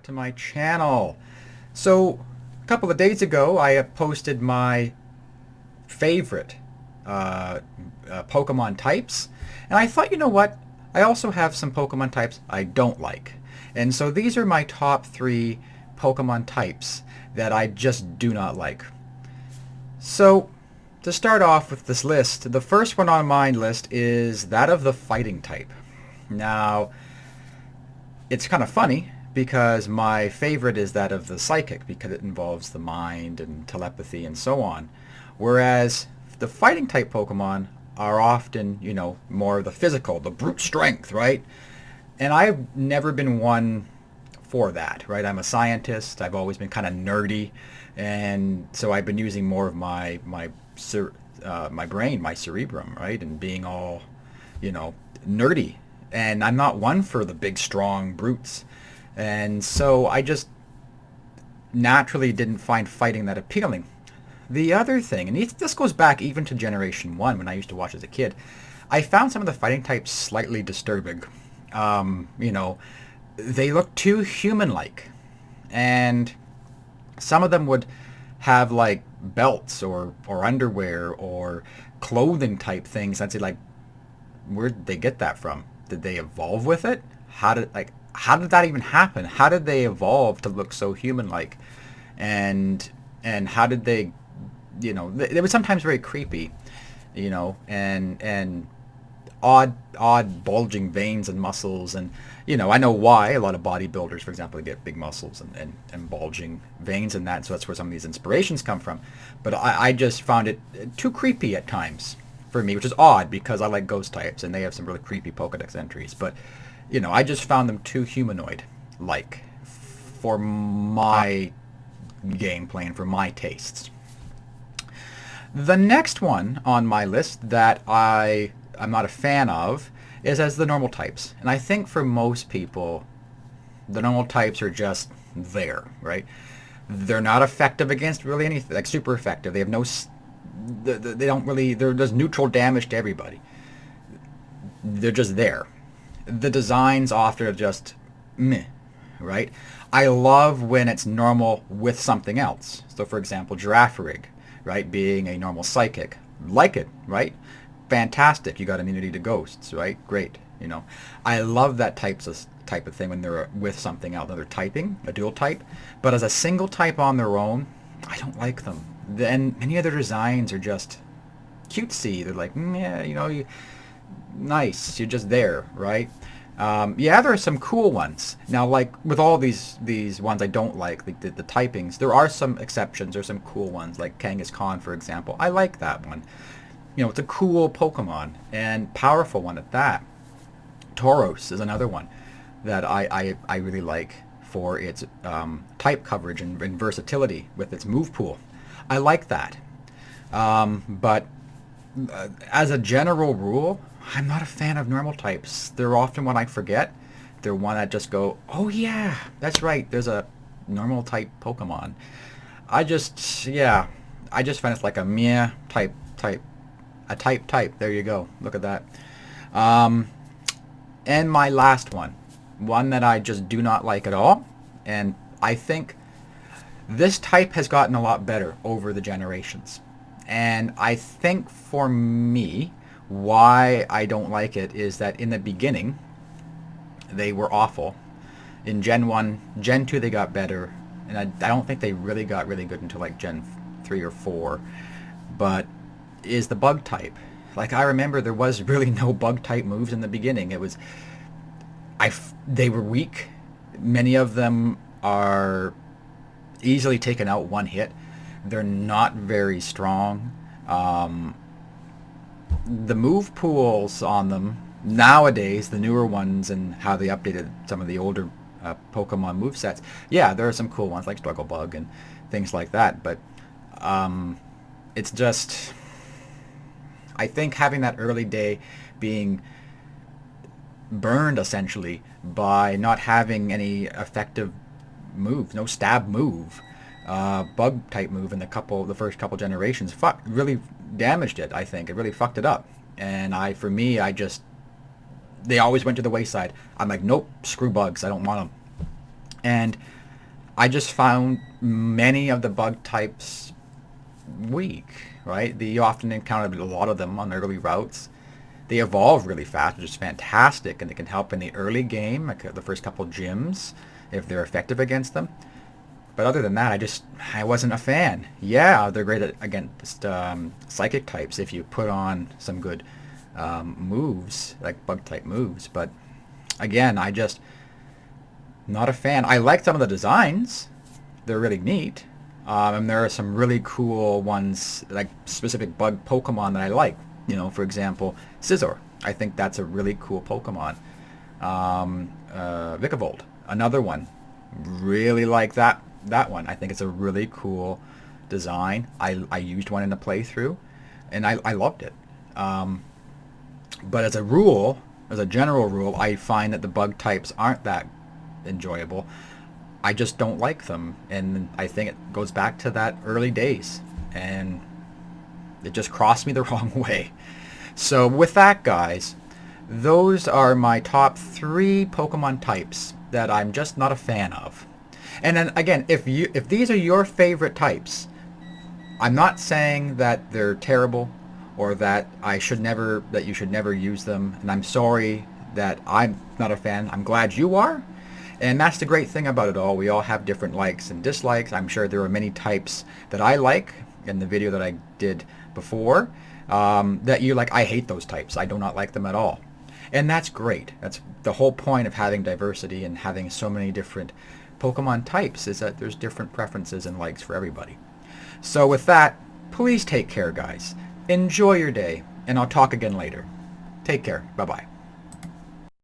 back to my channel. So, a couple of days ago, I posted my favorite Pokemon types, and I thought, you know what? I also have some Pokemon types I don't like. And so these are my top three Pokemon types that I just do not like. So, to start off with this list, the first one on my list is that of the fighting type. Now, it's kind of funny because my favorite is that of the psychic because it involves the mind and telepathy and so on. Whereas the fighting type Pokemon are often, more of the physical, the brute strength, right? And I've never been one for that, right? I'm a scientist. I've always been kind of nerdy, and so I've been using more of my brain, my cerebrum, right, and being all, nerdy. And I'm not one for the big, strong brutes, and so I just naturally didn't find fighting that appealing. The other thing, and this goes back even to Generation 1 when I used to watch as a kid, I found some of the fighting types slightly disturbing. Um, you know, they look too human-like. And some of them would have like belts or underwear or clothing type things. I'd say like, where did they get that from? Did they evolve with it? How did that even happen? How did they evolve to look so human-like? And how did they, they were sometimes very creepy, and odd bulging veins and muscles. And I know why a lot of bodybuilders, for example, get big muscles and bulging veins and that, so that's where some of these inspirations come from. But I just found it too creepy at times for me, which is odd because I like ghost types and they have some really creepy Pokedex entries. But I just found them too humanoid like for my gameplay and for my tastes. The next one on my list that I'm not a fan of is as the normal types. And I think for most people, the normal types are just there, right? They're not effective against really anything, like super effective. They have they don't really, they're just neutral damage to everybody. They're just there. The designs often are just meh, right? I love when it's normal with something else. So for example, Girafarig, right, being a normal psychic. Like it, right? Fantastic. You got immunity to ghosts, right? Great. I love that type of thing when they're with something else, another typing, a dual type. But as a single type on their own, I don't like them. Then many of their designs are just cutesy. They're like, yeah, nice. You're just there, right? Yeah, there are some cool ones. Now, like with all these ones I don't like, the typings, there are some exceptions. There's some cool ones, like Kangaskhan, for example. I like that one. It's a cool Pokemon and powerful one at that. Tauros is another one that I really like for its type coverage and versatility with its move pool. I like that. But as a general rule, I'm not a fan of normal types. They're often one I forget. They're one I just go, oh yeah, that's right, there's a normal type Pokemon. Yeah, I just find it's like a meh type. There you go. Look at that. And my last one that I just do not like at all, and I think this type has gotten a lot better over the generations. And I think for me, why I don't like it is that in the beginning, they were awful. In Gen 1, Gen 2 they got better, and I don't think they really got really good until like Gen 3 or 4. But is the bug type. Like I remember there was really no bug type moves in the beginning. They were weak. Many of them are easily taken out one hit. They're not very strong. The move pools on them nowadays, the newer ones and how they updated some of the older Pokemon movesets, yeah, there are some cool ones like Struggle Bug and things like that. But it's just, I think having that early day being burned essentially by not having any effective move, no stab move, bug type move in the first couple generations, really damaged it. I think it really fucked it up. And for me, they always went to the wayside. I'm like, nope, screw bugs. I don't want them. And I just found many of the bug types weak, right? You often encounter a lot of them on early routes. They evolve really fast, which is fantastic, and they can help in the early game, like the first couple gyms, if they're effective against them. But other than that, I wasn't a fan. Yeah, they're great against psychic types if you put on some good moves, like bug type moves. But again, not a fan. I like some of the designs. They're really neat. And there are some really cool ones, like specific bug Pokemon that I like. For example, Scizor. I think that's a really cool Pokemon. Vikavolt, another one. Really like that one. I think it's a really cool design. I used one in a playthrough, and I loved it. But as a general rule, I find that the bug types aren't that enjoyable. I just don't like them, and I think it goes back to that early days, and it just crossed me the wrong way. So with that, guys, those are my top 3 Pokemon types that I'm just not a fan of. And then again, if these are your favorite types, I'm not saying that they're terrible or that you should never use them. And I'm sorry that I'm not a fan. I'm glad you are. And that's the great thing about it all. We all have different likes and dislikes. I'm sure there are many types that I like in the video that I did before that you like. I hate those types. I do not like them at all. And that's great. That's the whole point of having diversity and having so many different Pokemon types, is that there's different preferences and likes for everybody. So with that, please take care, guys. Enjoy your day, and I'll talk again later. Take care. Bye-bye.